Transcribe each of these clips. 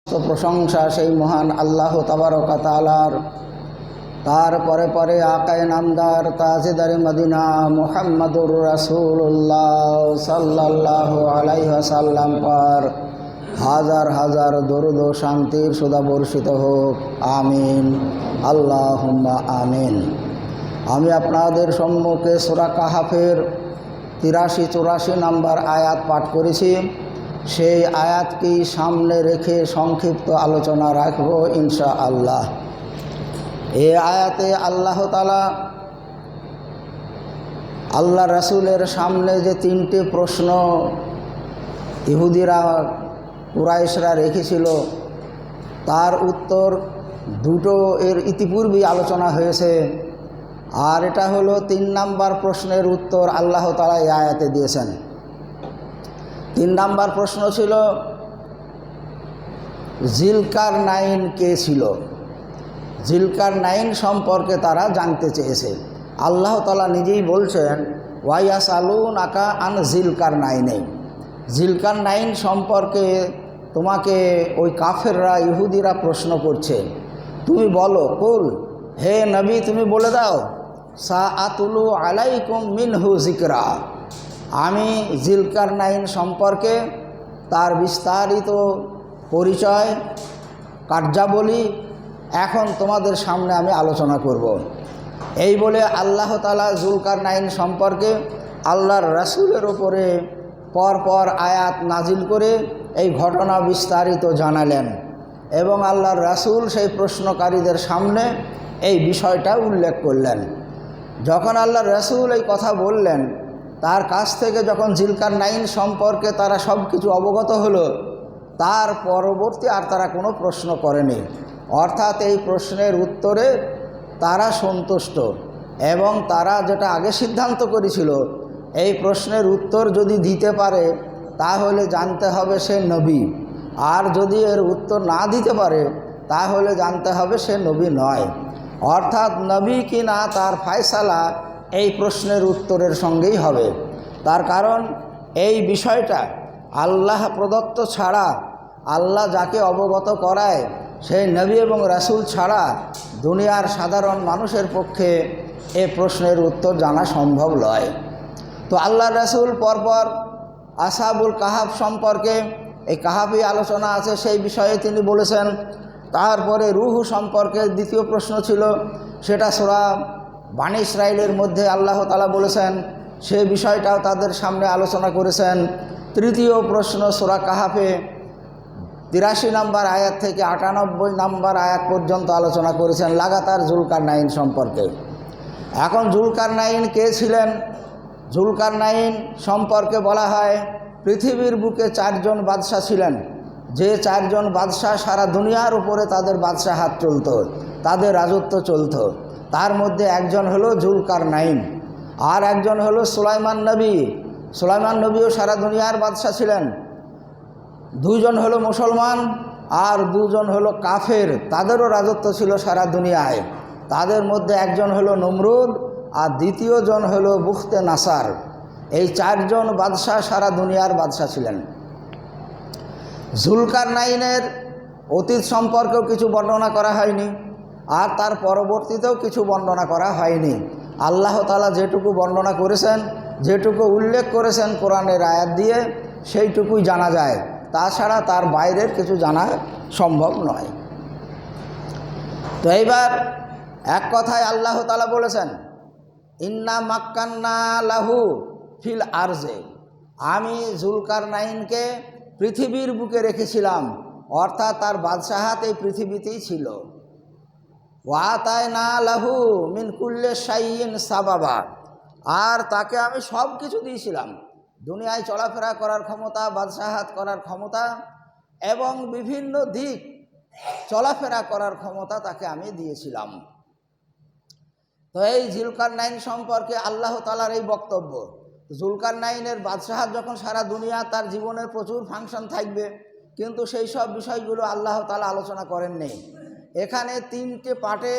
তো প্রশংসা সেই মহান আল্লাহ তাবারক তাআলার। তার পরে পরে আকায়ে নামদার তাজেদারে মদিনা মুহাম্মদুর রাসূলুল্লাহ সাল্লাল্লাহু আলাইহি ওয়াসাল্লাম পর হাজার হাজার দরুদ ও শান্তির সুধা বর্ষিত হোক। আমিন, আল্লাহুম্মা আমিন। আমি আপনাদের সম্মুখে সূরা কাহাফের 83-84 নম্বর আয়াত পাঠ করেছি। সেই আয়াতকে সামনে রেখে সংক্ষিপ্ত আলোচনা রাখব ইনশাআল্লাহ। এই আয়াতে আল্লাহ তাআলা আল্লাহ রাসূলের সামনে যে তিনটে প্রশ্ন ইহুদিরা কুরাইশরা রেখেছিল, তার উত্তর দুটো এর ইতিপূর্বেই আলোচনা হয়েছে। আর এটা হলো 3 নম্বর প্রশ্নের উত্তর আল্লাহ তাআলা এই আয়াতে দিয়েছেন। 3 নম্বর প্রশ্ন ছিল জিলকারনাইন কে ছিল। জিলকারনাইন সম্পর্কে তারা জানতে চেয়েছে। আল্লাহ তাআলা নিজেই বলছেন ওয়ায়াসালুনাকা আন জিলকারনাইন। জিলকারনাইন সম্পর্কে তোমাকে ওই কাফেররা ইহুদিরা প্রশ্ন করছে, তুমি বলো, কুল, হে নবী তুমি বলে দাও, সাআতুলু আলাইকুম মিনহু যিকরা, আমি জিলকারনাইন সম্পর্কে তার বিস্তারিত পরিচয় কার্যাবলী এখন তোমাদের সামনে আমি আলোচনা করব। এই বলে আল্লাহ তাআলা জুলকারনাইন সম্পর্কে আল্লাহর রাসূলের ওপরে পরপর আয়াত নাজিল করে এই ঘটনা বিস্তারিত জানালেন এবং আল্লাহর রাসূল সেই প্রশ্নকারীদের সামনে এই বিষয়টা উল্লেখ করলেন। যখন আল্লাহর রাসূল এই কথা বললেন, তার কাছ থেকে যখন জিলকারনাইন সম্পর্কে তারা সব কিছু অবগত হলো, তার পরবর্তী আর তারা কোনো প্রশ্ন করেনি। অর্থাৎ এই প্রশ্নের উত্তরে তারা সন্তুষ্ট এবং তারা যেটা আগে সিদ্ধান্ত করেছিল, এই প্রশ্নের উত্তর যদি দিতে পারে তাহলে জানতে হবে সে নবী, আর যদি এর উত্তর না দিতে পারে তাহলে জানতে হবে সে নবী নয়। অর্থাৎ নবী কি না তার ফয়সালা এই প্রশ্নের উত্তরের সঙ্গেই হবে। তার কারণ এই বিষয়টা আল্লাহ প্রদত্ত ছাড়া, আল্লাহ যাকে অবগত করায় সেই নবী এবং রাসূল ছাড়া দুনিয়ার সাধারণ মানুষের পক্ষে এই প্রশ্নের উত্তর জানা সম্ভব নয়। তো আল্লাহ রাসূল পরপর আসহাবুল কাহাফ সম্পর্কে এই কাহাফি আলোচনা আছে, সেই বিষয়ে তিনি বলেছেন। তারপরে রূহ সম্পর্কে দ্বিতীয় প্রশ্ন ছিল, সেটা সূরা বনী ইসরাঈলের মধ্যে আল্লাহ তাআলা বলেছেন, সে বিষয়টাও তাদের সামনে আলোচনা করেছেন। তৃতীয় প্রশ্ন সূরা কাহাফে 83 নম্বর আয়াত থেকে 98 নম্বর আয়াত পর্যন্ত আলোচনা করেছেন লাগাতার জুলকারনাইন সম্পর্কে। এখন জুলকারনাইন কে ছিলেন? জুলকারনাইন সম্পর্কে বলা হয় পৃথিবীর বুকে 4 জন বাদশাহ ছিলেন, যে 4 জন বাদশাহ সারা দুনিয়ার উপরে তাদের বাদশাহাত চলত, তাদের রাজত্ব চলত। তার মধ্যে একজন হলো জুলকারনাইন, আর একজন হলো সুলাইমান নবী। সুলাইমান নবীও সারা দুনিয়ার বাদশাহ ছিলেন। 2 জন হলো মুসলমান আর 2 জন হলো কাফের, তাদেরও রাজত্ব ছিল সারা দুনিয়ায়। তাদের মধ্যে একজন হলো নমরুদ আর দ্বিতীয় জন হলো বুখতে নাসার। এই 4 জন বাদশাহ সারা দুনিয়ার বাদশাহ ছিলেন। জুলকারনাইনের অতীত সম্পর্কেও কিছু বর্ণনা করা হয়নি, আর তার পরবর্তীতেও কিছু বর্ণনা করা হয়নি। আল্লাহ তাআলা যেটুকু বর্ণনা করেছেন, যেটুকু উল্লেখ করেছেন কোরআনের আয়াত দিয়ে, সেইটুকুই জানা যায়। তাছাড়া তার বাইরের কিছু জানা সম্ভব নয়। তো এইবার এক কথায় আল্লাহ তাআলা বলেছেন, ইন্না মাক্কান্না লাহু ফিল আরজে, আমি জুলকারনাইনকে পৃথিবীর বুকে রেখেছিলাম, অর্থাৎ তার বাদশাহাত এই পৃথিবীতেই ছিল। ওয়াতায়না লাহু মিন কুল্লি শাইইন সাবাবা, আর তাকে আমি সব কিছু দিয়েছিলাম, দুনিয়ায় চলাফেরা করার ক্ষমতা, বাদশাহাত করার ক্ষমতা এবং বিভিন্ন দিক চলাফেরা করার ক্ষমতা তাকে আমি দিয়েছিলাম। তো এই জুলকারনাইন সম্পর্কে আল্লাহ তাআলার এই বক্তব্য। জুলকারনাইনের বাদশাহাত যখন সারা দুনিয়া তার জীবনের প্রচুর ফাংশন থাকবে, কিন্তু সেই সব বিষয়গুলো আল্লাহ তাআলা আলোচনা করেননি। এখানে 3টে পার্টে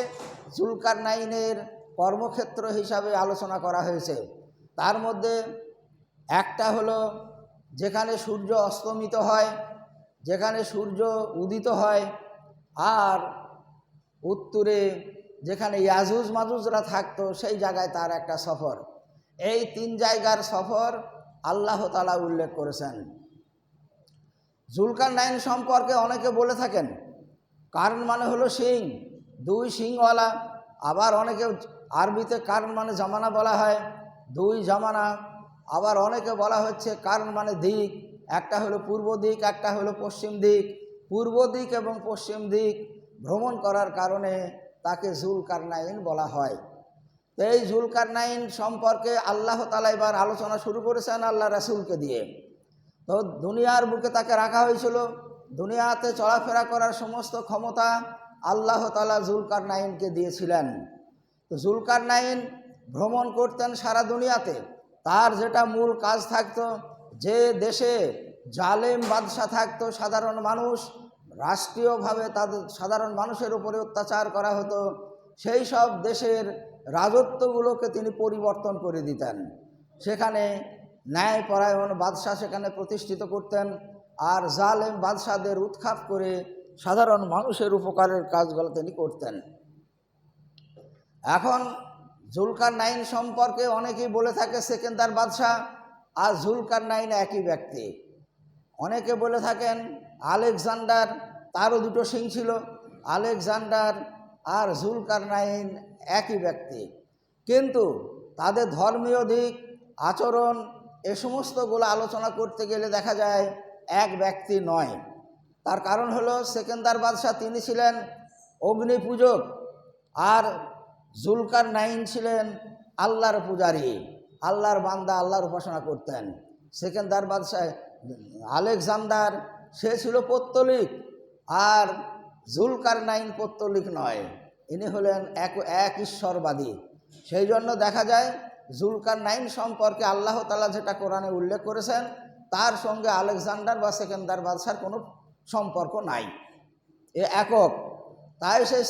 জুলকারনাইনের কর্মক্ষেত্র হিসাবে আলোচনা করা হয়েছে। তার মধ্যে একটা হলো যেখানে সূর্য অস্তমিত হয়, যেখানে সূর্য উদিত হয়, আর উত্তরে যেখানে ইয়াজুজ মাজুজরা থাকতো সেই জায়গায় তার একটা সফর। এই 3 জায়গার সফর আল্লাহ তাআলা উল্লেখ করেছেন। জুলকারনাইন সম্পর্কে অনেকে বলে থাকেন কারণ মানে হলো সিং, 2 সিংওয়ালা। আবার অনেকে আরবিতে কারণ মানে জামানা বলা হয়, 2 জামানা। আবার অনেকে বলা হচ্ছে কারণ মানে দিক, একটা হলো পূর্ব দিক, একটা হলো পশ্চিম দিক। পূর্ব দিক এবং পশ্চিম দিক ভ্রমণ করার কারণে তাকে জুলকারনাইন বলা হয়। তো এই জুলকারনাইন সম্পর্কে আল্লাহ তাআলা এবার আলোচনা শুরু করেছেন আল্লাহ রাসূলকে দিয়ে। তো দুনিয়ার বুকে তাকে রাখা হয়েছিল, দুনিয়াতে চলাফেরা করার সমস্ত ক্ষমতা আল্লাহ তাআলা জুলকারনাইনকে দিয়েছিলেন। তো জুলকারনাইন ভ্রমণ করতেন সারা দুনিয়াতে। তার যেটা মূল কাজ থাকতো, যে দেশে জালেম বাদশা থাকতো, সাধারণ মানুষ রাষ্ট্রীয়ভাবে তাদের সাধারণ মানুষের উপরে অত্যাচার করা হতো, সেই সব দেশের রাজত্বগুলোকে তিনি পরিবর্তন করে দিতেন। সেখানে ন্যায়পরায়ণ বাদশা সেখানে প্রতিষ্ঠিত করতেন, আর জালেম বাদশাদের উৎখাত করে সাধারণ মানুষের উপকারের কাজগুলো তিনি করতেন। এখন জুলকারনাইন সম্পর্কে অনেকেই বলে থাকে সেকেন্দার বাদশা আর জুলকারনাইন একই ব্যক্তি। অনেকে বলে থাকেন আলেকজান্ডার, তারও 2টো সিং ছিল, আলেকজান্ডার আর জুলকারনাইন একই ব্যক্তি। কিন্তু তাদের ধর্মীয় দিক, আচরণ, এ সমস্তগুলো আলোচনা করতে গেলে দেখা যায় এক ব্যক্তি নয়। তার কারণ হলো সেকেন্দার বাদশা তিনি ছিলেন অগ্নি পূজক, আর জুলকারনাইন ছিলেন আল্লাহর পূজারী, আল্লাহর বান্দা, আল্লাহর উপাসনা করতেন। সেকেন্দার বাদশাহ আলেকজান্ডার সে ছিল পৌত্তলিক, আর জুলকারনাইন পৌত্তলিক নয়, ইনি হলেন এক ঈশ্বরবাদী। সেই জন্য দেখা যায় জুলকারনাইন সম্পর্কে আল্লাহ তাআলা যেটা কোরআনে উল্লেখ করেছেন তার সঙ্গে আলেকজান্ডার বা সেকেন্দার বাদশার কোনো সম্পর্ক নাই, এ একক। তাই সেই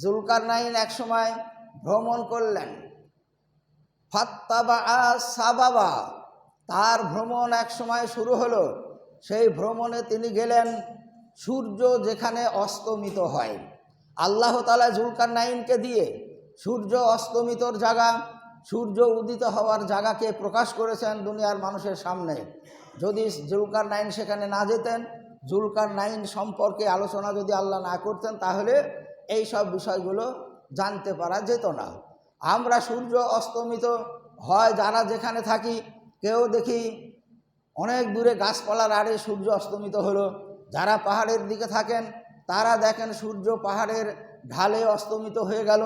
জুলকারনাইন এক সময় ভ্রমণ করলেন, ফাত্তাবা সাবাবা, তার ভ্রমণ এক সময় শুরু হলো। সেই ভ্রমণে তিনি গেলেন সূর্য যেখানে অস্তমিত হয়। আল্লাহ তাআলা জুলকারনাইনকে দিয়ে সূর্য অস্তমিতর জায়গা, সূর্য উদিত হওয়ার জায়গাকে প্রকাশ করেছেন দুনিয়ার মানুষের সামনে। যদি জুলকারনাইন সেখানে না যেতেন, জুলকারনাইন সম্পর্কে আলোচনা যদি আল্লাহ না করতেন, তাহলে এই সব বিষয়গুলো জানতে পারা যেত না। আমরা সূর্য অস্তমিত হয় যারা যেখানে থাকি, কেউ দেখি অনেক দূরে গাছপালার আড়ে সূর্য অস্তমিত হলো, যারা পাহাড়ের দিকে থাকেন তারা দেখেন সূর্য পাহাড়ের ঢালে অস্তমিত হয়ে গেল,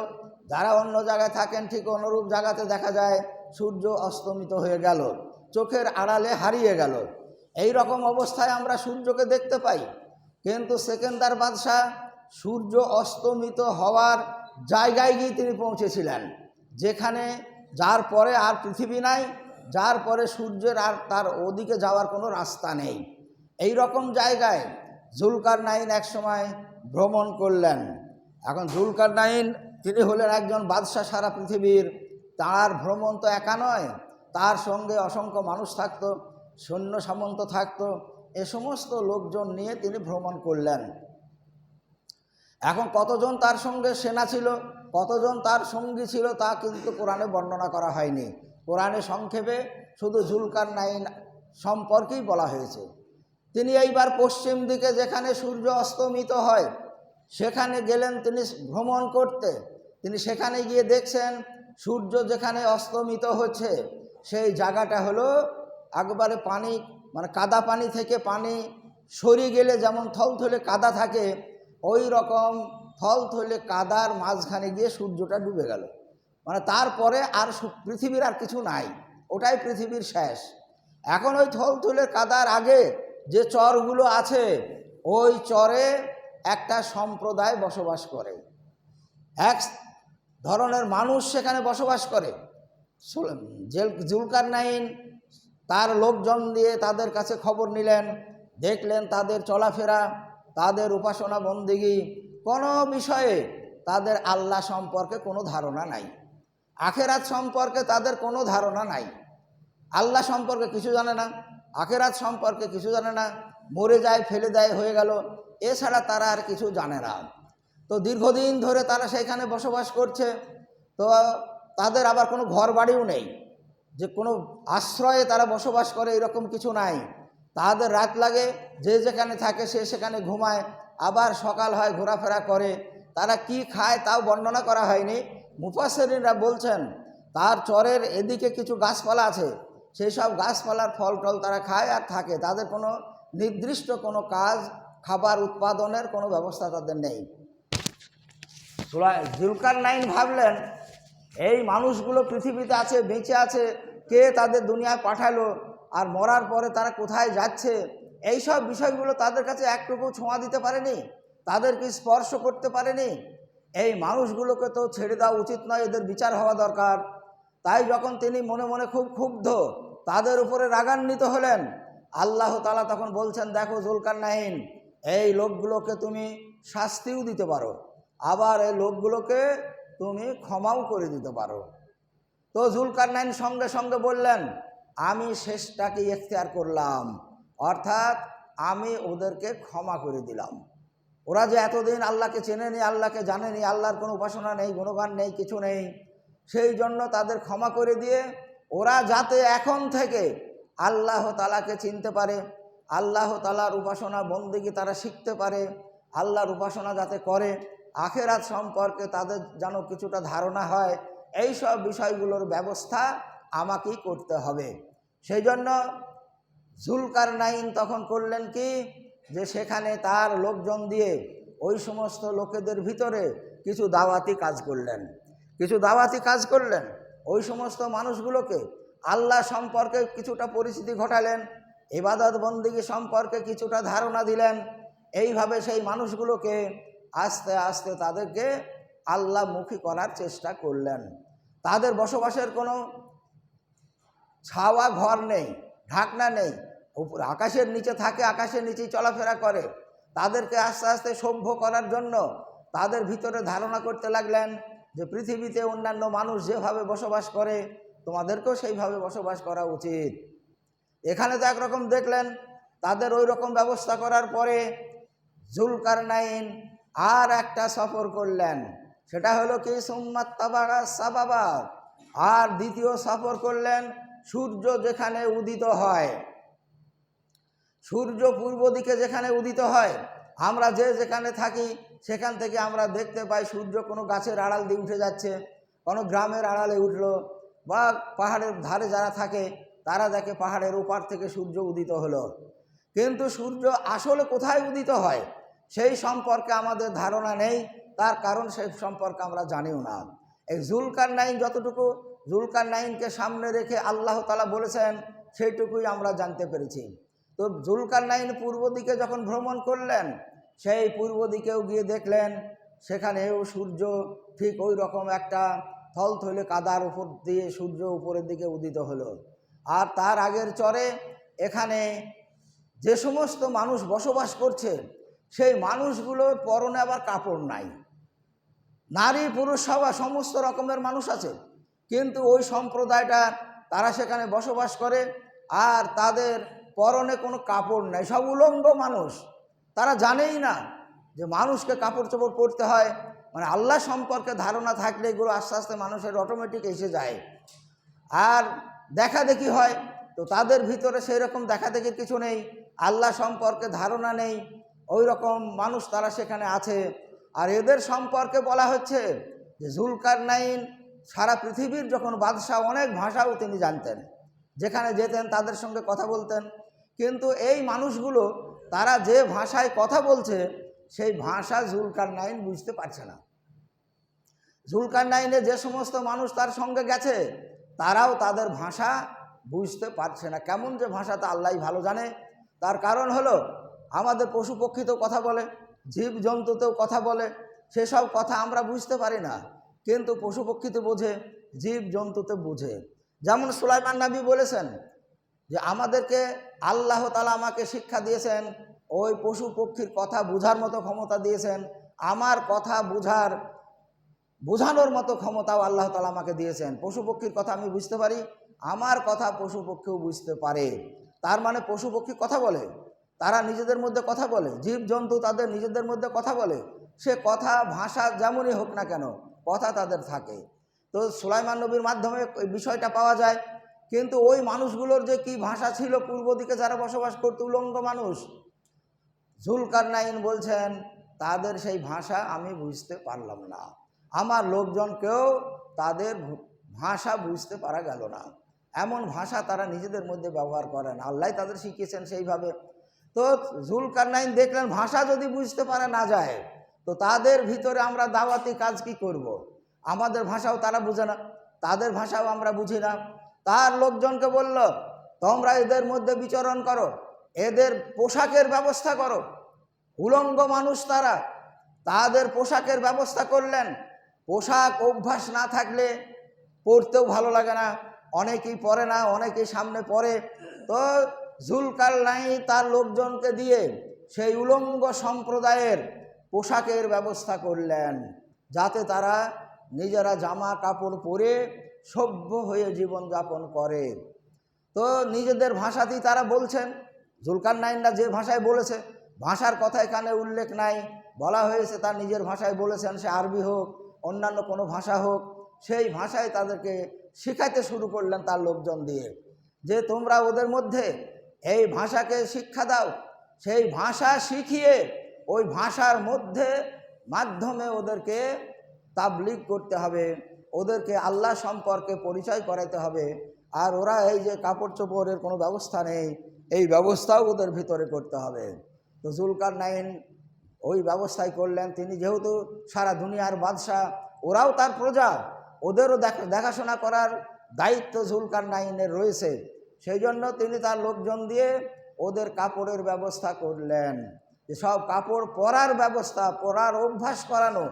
যারা অন্য জায়গায় থাকেন ঠিক অনুরূপ জায়গাতে দেখা যায় সূর্য অস্তমিত হয়ে গেল, চোখের আড়ালে হারিয়ে গেল। এই রকম অবস্থায় আমরা সূর্যকে দেখতে পাই। কিন্তু সেকেন্দার বাদশাহ সূর্য অস্তমিত হওয়ার জায়গায় গিয়ে তিনি পৌঁছেছিলেন, যেখানে যার পরে আর পৃথিবী নাই, যার পরে সূর্যের আর তার ওদিকে যাওয়ার কোনো রাস্তা নেই। এই রকম জায়গায় জুলকারনাইন এক সময় ভ্রমণ করলেন। এখন জুলকারনাইন তিনি হলেন একজন বাদশাহ সারা পৃথিবীর। তার ভ্রমণ তো একা নয়, তার সঙ্গে অসংখ্য মানুষ থাকতো, সৈন্য সামন্ত থাকতো, এ সমস্ত লোকজন নিয়ে তিনি ভ্রমণ করলেন। এখন কতজন তার সঙ্গে সেনা ছিল, কতজন তার সঙ্গী ছিল তা কিন্তু কোরআনে বর্ণনা করা হয়নি। কোরআনে সংক্ষেপে শুধু জুলকারনাইন সম্পর্কেই বলা হয়েছে। তিনি এইবার পশ্চিম দিকে যেখানে সূর্য অস্তমিত হয় সেখানে গেলেন তিনি ভ্রমণ করতে। তিনি সেখানে গিয়ে দেখছেন সূর্য যেখানে অস্তমিত হচ্ছে সেই জায়গাটা হলো একবারে পানি, মানে কাদা পানি থেকে পানি সরিয়ে গেলে যেমন থলথলে কাদা থাকে, ওই রকম থলথলে কাদার মাঝখানে গিয়ে সূর্যটা ডুবে গেল। মানে তারপরে আর পৃথিবীর আর কিছু নাই, ওটাই পৃথিবীর শেষ। এখন ওই থলথলে কাদার আগে যে চরগুলো আছে, ওই চরে একটা সম্প্রদায় বসবাস করে, এক ধরনের মানুষ সেখানে বসবাস করে। জুলকারনাইন তার লোকজন দিয়ে তাদের কাছে খবর নিলেন, দেখলেন তাদের চলাফেরা, তাদের উপাসনা বন্দেগী, কোনো বিষয়ে তাদের আল্লাহ সম্পর্কে কোনো ধারণা নাই, আখেরাত সম্পর্কে তাদের কোনো ধারণা নাই। আল্লাহ সম্পর্কে কিছু জানে না, আখেরাত সম্পর্কে কিছু জানে না, মরে যায়, ফেলে দেয়, হয়ে গেল, এছাড়া তারা আর কিছু জানে না। তো দীর্ঘদিন ধরে তারা সেইখানে বসবাস করছে। তো তাদের আবার কোনো ঘর বাড়িও নেই যে কোনো আশ্রয়ে তারা বসবাস করে, এরকম কিছু নাই। তাদের রাত লাগে, যে যেখানে থাকে সে সেখানে ঘুমায়, আবার সকাল হয় ঘোরাফেরা করে। তারা কি খায় তাও বর্ণনা করা হয়নি। মুফাসসিরিনরা বলছেন তার চরের এদিকে কিছু গাছপালা আছে, সেই সব গাছপালার ফল টল তারা খায় আর থাকে। তাদের কোনো নির্দিষ্ট কোনো কাজ, খাবার উৎপাদনের কোনো ব্যবস্থা তাদের নেই। জুলকারনাইন ভাবলেন এই মানুষগুলো পৃথিবীতে আছে, বেঁচে আছে, কে তাদের দুনিয়ায় পাঠালো, আর মরার পরে তারা কোথায় যাচ্ছে, এই সব বিষয়গুলো তাদের কাছে একটুকু ছোঁয়া দিতে পারেনি, তাদেরকে স্পর্শ করতে পারেনি। এই মানুষগুলোকে তো ছেড়ে দেওয়া উচিত নয়, এদের বিচার হওয়া দরকার। তাই যখন তিনি মনে মনে খুব ক্ষুব্ধ, তাদের উপরে রাগান্বিত হলেন, আল্লাহ তাআলা তখন বলছেন, দেখো জুলকারনাইন, এই লোকগুলোকে তুমি শাস্তিও দিতে পারো, আবার এই লোকগুলোকে তুমি ক্ষমাও করে দিতে পারো। তো জুলকারনাইন সঙ্গে সঙ্গে বললেন, আমি শেষটাকে ইখতিয়ার করলাম, অর্থাৎ আমি ওদেরকে ক্ষমা করে দিলাম। ওরা যে এতদিন আল্লাহকে চেনেনি, আল্লাহকে জানেনি, আল্লাহর কোনো উপাসনা নেই, গুণগান নেই, কিছু নেই, সেই জন্য তাদের ক্ষমা করে দিয়ে ওরা যাতে এখন থেকে আল্লাহ তাআলাকে চিনতে পারে, আল্লাহ তাআলার উপাসনা বন্দেগী তারা শিখতে পারে, আল্লাহর উপাসনা যাতে করে, আখেরাত সম্পর্কে তাদের যেন কিছুটা ধারণা হয়, এই সব বিষয়গুলোর ব্যবস্থা আমাকেই করতে হবে। সেই জন্য জুলকারনাইন তখন করলেন কি, যে সেখানে তার লোকজন দিয়ে ওই সমস্ত লোকেদের ভিতরে কিছু দাওয়াতি কাজ করলেন, ওই সমস্ত মানুষগুলোকে আল্লাহ সম্পর্কে কিছুটা পরিচিতি ঘটালেন, ইবাদত বন্দেগী সম্পর্কে কিছুটা ধারণা দিলেন। এইভাবে সেই মানুষগুলোকে আস্তে আস্তে তাদেরকে আল্লাহমুখী করার চেষ্টা করলেন। তাদের বসবাসের কোনো ছাওয়া ঘর নেই, ঢাকনা নেই, উপর আকাশের নিচে থাকে, আকাশের নিচেই চলাফেরা করে। তাদেরকে আস্তে আস্তে সভ্য করার জন্য তাদের ভিতরে ধারণা করতে লাগলেন যে পৃথিবীতে অন্যান্য মানুষ যেভাবে বসবাস করে তোমাদেরকেও সেইভাবে বসবাস করা উচিত। এখানে তো একরকম দেখলেন, তাদের ওই রকম ব্যবস্থা করার পরে জুলকারনাইন আর একটা সফর করলেন, সেটা হলো কি সুম্মাত তাবাগা সাবাবা, আর দ্বিতীয় সফর করলেন সূর্য যেখানে উদিত হয়, সূর্য পূর্ব দিকে যেখানে উদিত হয়, আমরা যে যেখানে থাকি সেখান থেকে আমরা দেখতে পাই সূর্য কোনো গাছের আড়াল দিয়ে উঠে যাচ্ছে, কোনো গ্রামের আড়ালে উঠলো, বা পাহাড়ের ধারে যারা থাকে তারা দেখে পাহাড়ের ওপার থেকে সূর্য উদিত হলো। কিন্তু সূর্য আসলে কোথায় উদিত হয় সেই সম্পর্কে আমাদের ধারণা নেই, তার কারণ সেই সম্পর্কে আমরা জানিও না। এই জুলকারনাইন যতটুকু জুলকারনাইনকে সামনে রেখে আল্লাহ তাআলা বলেছেন সেইটুকুই আমরা জানতে পেরেছি। তো জুলকারনাইন পূর্ব দিকে যখন ভ্রমণ করলেন, সেই পূর্ব দিকেও গিয়ে দেখলেন সেখানেও সূর্য ঠিক ওই রকম একটা থলথলে কাদার উপর দিয়ে সূর্য উপরের দিকে উদিত হলো। আর তার আগের চরে এখানে যে সমস্ত মানুষ বসবাস করছে সেই মানুষগুলোর পরনে আবার কাপড় নাই, নারী পুরুষ সবাই সমস্ত রকমের মানুষ আছে, কিন্তু ওই সম্প্রদায়টা তারা সেখানে বসবাস করে আর তাদের পরনে কোনো কাপড় নেই, সব উলঙ্গ মানুষ। তারা জানেই না যে মানুষকে কাপড় চোপড় পরতে হয়, মানে আল্লাহ সম্পর্কে ধারণা থাকলে এগুলো আস্তে আস্তে মানুষের অটোমেটিক এসে যায়। আর দেখা দেখি হয়, তো তাদের ভিতরে সেই রকম দেখা দেখির কিছু নেই, আল্লাহ সম্পর্কে ধারণা নেই, ওই রকম মানুষ তারা সেখানে আছে। আর এদের সম্পর্কে বলা হচ্ছে যে জুলকারনাইন সারা পৃথিবীর যখন বাদশাহ, অনেক ভাষাও তিনি জানতেন, যেখানে যেতেন তাদের সঙ্গে কথা বলতেন, কিন্তু এই মানুষগুলো তারা যে ভাষায় কথা বলছে সেই ভাষা জুলকারনাইন বুঝতে পারছে না। জুলকারনাইনে যে সমস্ত মানুষ তার সঙ্গে গেছে তারাও তাদের ভাষা বুঝতে পারছে না, কেমন যে ভাষা তা আল্লাহই ভালো জানে। তার কারণ হলো আমাদের পশু পক্ষীতেও কথা বলে, জীব জন্তুতেও কথা বলে, সেসব কথা আমরা বুঝতে পারি না, কিন্তু পশু পক্ষীতে বোঝে, জীব জন্তুতে বোঝে। যেমন সুলাইমান নবী বলেছেন যে আমাদেরকে আল্লাহ তাআলা আমাকে শিক্ষা দিয়েছেন, ওই পশু পক্ষীর কথা বোঝার মতো ক্ষমতা দিয়েছেন, আমার কথা বোঝানোর মতো ক্ষমতাও আল্লাহ তাআলা আমাকে দিয়েছেন। পশু পক্ষীর কথা আমি বুঝতে পারি, আমার কথা পশু পক্ষীও বুঝতে পারে। তার মানে পশু পক্ষী কথা বলে, তারা নিজেদের মধ্যে কথা বলে, জীবজন্তু তাদের নিজেদের মধ্যে কথা বলে, সে কথা ভাষা যেমনই হোক না কেন কথা তাদের থাকে। তো সুলাইমান নবীর মাধ্যমে ওই বিষয়টা পাওয়া যায়। কিন্তু ওই মানুষগুলোর যে কি ভাষা ছিল, পূর্ব দিকে যারা বসবাস করত উলঙ্গ মানুষ, জুলকারনাইন বলছেন তাদের সেই ভাষা আমি বুঝতে পারলাম না, আমার লোকজনকেও তাদের ভাষা বুঝতে পারা গেল না। এমন ভাষা তারা নিজেদের মধ্যে ব্যবহার করেন, আল্লাহ তাদের শিখিয়েছেন সেইভাবে। তো জুলকারনাইন দেখলেন ভাষা যদি বুঝতে পারা না যায়, তো তাদের ভিতরে আমরা দাওয়াতি কাজ কি করব। আমাদের ভাষাও তারা বুঝে না, তাদের ভাষাও আমরা বুঝি না। তার লোকজনকে বলল, তোমরা এদের মধ্যে বিচরণ করো, এদের পোশাকের ব্যবস্থা করো। উলঙ্গ মানুষ তারা, তাদের পোশাকের ব্যবস্থা করলেন। পোশাক অভ্যাস না থাকলে পরতেও ভালো লাগে না, অনেকেই পরে না, অনেকেই সামনে পরে। তো জুলকারনাইন তার লোকজনকে দিয়ে সেই উলঙ্গ সম্প্রদায়ের পোশাকের ব্যবস্থা করলেন, যাতে তারা নিজেরা জামা কাপড় পরে সভ্য হয়ে জীবনযাপন করে। তো নিজেদের ভাষাতেই তারা বলছেন, জুলকারনাইনরা যে ভাষায় বলেছে, ভাষার কথা এখানে উল্লেখ নাই, বলা হয়েছে তার নিজের ভাষায় বলেছেন, সে আরবি হোক অন্যান্য কোনো ভাষা হোক, সেই ভাষায় তাদেরকে শেখাতে শুরু করলেন তার লোকজন দিয়ে, যে তোমরা ওদের মধ্যে এই ভাষাকে শিক্ষা দাও। সেই ভাষা শিখিয়ে ওই ভাষার মধ্যে মাধ্যমে ওদেরকে তাবলীগ করতে হবে, ওদেরকে আল্লাহ সম্পর্কে পরিচয় করাতে হবে। আর ওরা এই যে কাপড় চোপড়ের কোনো ব্যবস্থা নেই, এই ব্যবস্থাও ওদের ভিতরে করতে হবে। তো জুলকারনাইন ওই ব্যবস্থাই করলেন। তিনি যেহেতু সারা দুনিয়ার বাদশাহ, ওরাও তার প্রজা, ওদেরও দেখাশোনা করার দায়িত্ব জুলকারনাইনের রয়েছে। সেই জন্য তিনি তার লোকজন দিয়ে ওদের কাপড়ের ব্যবস্থা করলেন, যে সব কাপড় পরার ব্যবস্থা, পরার অভ্যাস করানো,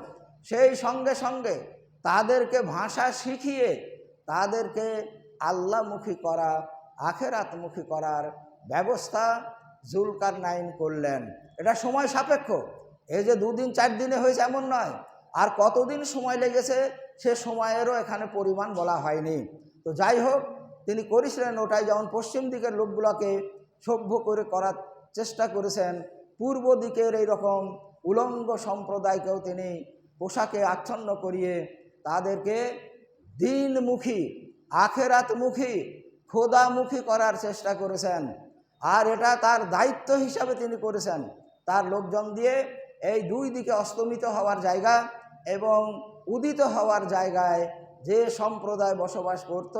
সেই সঙ্গে সঙ্গে তাদেরকে ভাষা শিখিয়ে তাদেরকে আল্লাহমুখী করা, আখেরাতমুখী করার ব্যবস্থা জুলকারনাইন করলেন। এটা সময় সাপেক্ষ, এই যে 2 দিন 4 দিনে হয়েছে এমন নয়, আর কতদিন সময় লেগেছে সে সময়েরও এখানে পরিমাণ বলা হয়নি। তো যাই হোক, তিনি করেছিলেন ওটাই, যেমন পশ্চিম দিকের লোকগুলোকে সভ্য করে করার চেষ্টা করেছেন, পূর্ব দিকের এই রকম উলঙ্গ সম্প্রদায়কেও তিনি পোশাকে আচ্ছন্ন করিয়ে তাদেরকে দিনমুখী, আখেরাতমুখী, খোদামুখী করার চেষ্টা করেছেন। আর এটা তার দায়িত্ব হিসাবে তিনি করেছেন। তার লোকজন দিয়ে এই 2 দিকে অস্তমিত হওয়ার জায়গা এবং উদিত হওয়ার জায়গায় যে সম্প্রদায় বসবাস করত,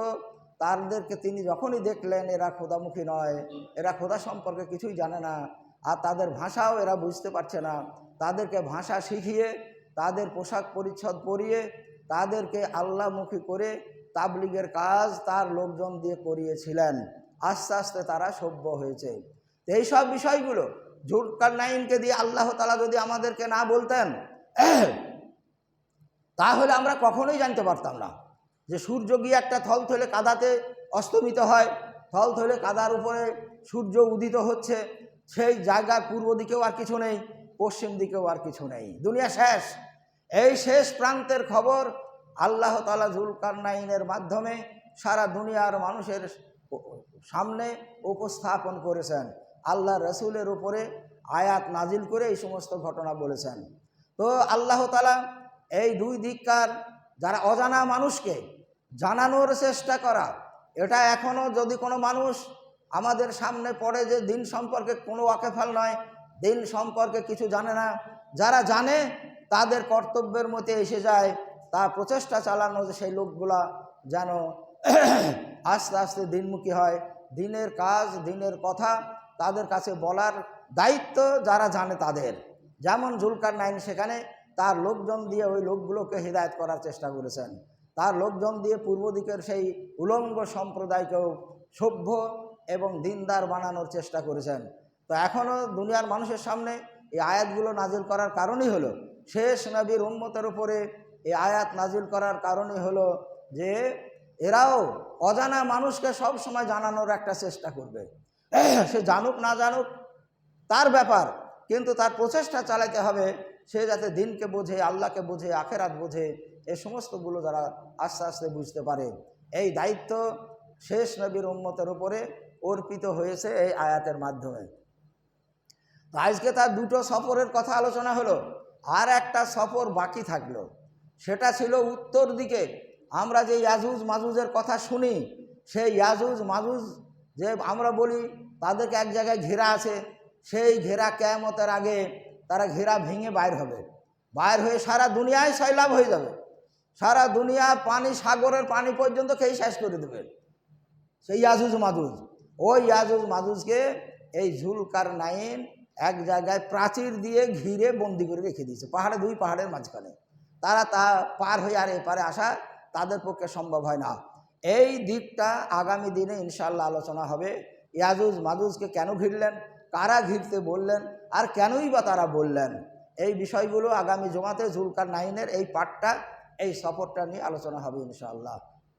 তাদেরকে তিনি যখনই দেখলেন এরা খোদামুখী নয়, এরা খোদা সম্পর্কে কিছুই জানে না, আর তাদের ভাষাও এরা বুঝতে পারছে না, তাদেরকে ভাষা শিখিয়ে, তাদের পোশাক পরিচ্ছদ পরিয়ে, তাদেরকে আল্লাহমুখী করে তাবলীগের কাজ তার লোকজন দিয়ে করিয়েছিলেন। আস্তে আস্তে তারা সভ্য হয়েছে। এই সব বিষয়গুলো জুলকারনাইনকে দিয়ে আল্লাহ তাআলা যদি আমাদেরকে না বলতেন, তাহলে আমরা কখনোই জানতে পারতাম না যে সূর্য গিয়ে একটা থলথলে কাদাতে অস্তমিত হয়, থলথলে কাদার উপরে সূর্য উদিত হচ্ছে, সেই জায়গার পূর্ব দিকেও আর কিছু নেই, পশ্চিম দিকেও আর কিছু নেই, দুনিয়া শেষ। এই শেষ প্রান্তের খবর আল্লাহ তাআলা জুলকারনাইনের মাধ্যমে সারা দুনিয়ার মানুষের সামনে উপস্থাপন করেছেন। আল্লাহ রসুলের উপরে আয়াত নাজিল করে এই সমস্ত ঘটনা বলেছেন। তো আল্লাহ তাআলা এই 2 দিককার যারা অজানা মানুষকে জানানোর চেষ্টা করা, এটা এখনও যদি কোনো মানুষ আমাদের সামনে পড়ে যে দিন সম্পর্কে কোনো ওয়াকেফাল নয়, দিন সম্পর্কে কিছু জানে না, যারা জানে তাদের কর্তব্যের মধ্যে এসে যায় তা প্রচেষ্টা চালানো, যে সেই লোকগুলা যেন আস্তে আস্তে দিনমুখী হয়, দিনের কাজ, দিনের কথা তাদের কাছে বলার দায়িত্ব যারা জানে তাদের। যেমন জুলকারনাইন সেখানে তার লোকজন দিয়ে ওই লোকগুলোকে হিদায়ত করার চেষ্টা করেছেন, তার লোকজন দিয়ে পূর্ব দিকের সেই উলঙ্গ সম্প্রদায়কেও সভ্য এবং দিনদার বানানোর চেষ্টা করেছেন। তো এখনও দুনিয়ার মানুষের সামনে এই আয়াতগুলো নাজিল করার কারণই হলো, শেষ নবীর উম্মতের উপরে এই আয়াত নাজিল করার কারণই হলো যে এরাও অজানা মানুষকে সব সময় জানানোর একটা চেষ্টা করবে। সে জানুক না জানুক তার ব্যাপার, কিন্তু তার প্রচেষ্টা চালাতে হবে সে যাতে দিনকে বোঝে, আল্লাহকে বোঝে, আখেরাত বোঝে, এই সমস্তগুলো যারা আস্তে আস্তে বুঝতে পারে। এই দায়িত্ব শেষ নবীর উম্মতের উপরে অর্পিত হয়েছে এই আয়াতের মাধ্যমে। তো আজকে তার দুটো সফরের কথা আলোচনা হলো, আর একটা সফর বাকি থাকলো, সেটা ছিল উত্তর দিকে। আমরা যে ইয়াজুজ মাজুজের কথা শুনি, সেই ইয়াজুজ মাজুজ যে আমরা বলি তাদেরকে এক জায়গায় ঘেরা আছে, সেই ঘেরা কিয়ামতের আগে তারা ঘেরা ভেঙে বাইর হবে, বাইর হয়ে সারা দুনিয়ায় সয়লাভ হয়ে যাবে, সারা দুনিয়া পানি, সাগরের পানি পর্যন্ত খেয়ে শেষ করে দেবে সেই ইয়াজুজ মাজুজ। ওই ইয়াজুজ মাজুজকে এই জুলকারনাইন এক জায়গায় প্রাচীর দিয়ে ঘিরে বন্দি করে রেখে দিয়েছে, পাহাড়ে, দুই পাহাড়ের মাঝখানে। তারা তা পার হয়ে আর এপারে আসা তাদের পক্ষে সম্ভব হয় না। এই দিকটা আগামী দিনে ইনশাআল্লাহ আলোচনা হবে। ইয়াজুজ মাজুজকে কেন ঘিরলেন, কারা ঘিরতে বললেন, আর কেনই বা তারা বললেন, এই বিষয়গুলো আগামী জুমাতে জুলকারনাইনের এই পাঠটা, এই সফরটা নিয়ে আলোচনা হবে ইনশাআল্লাহ।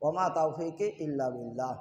ওমা তাওফীকি ইল্লা বিল্লাহ।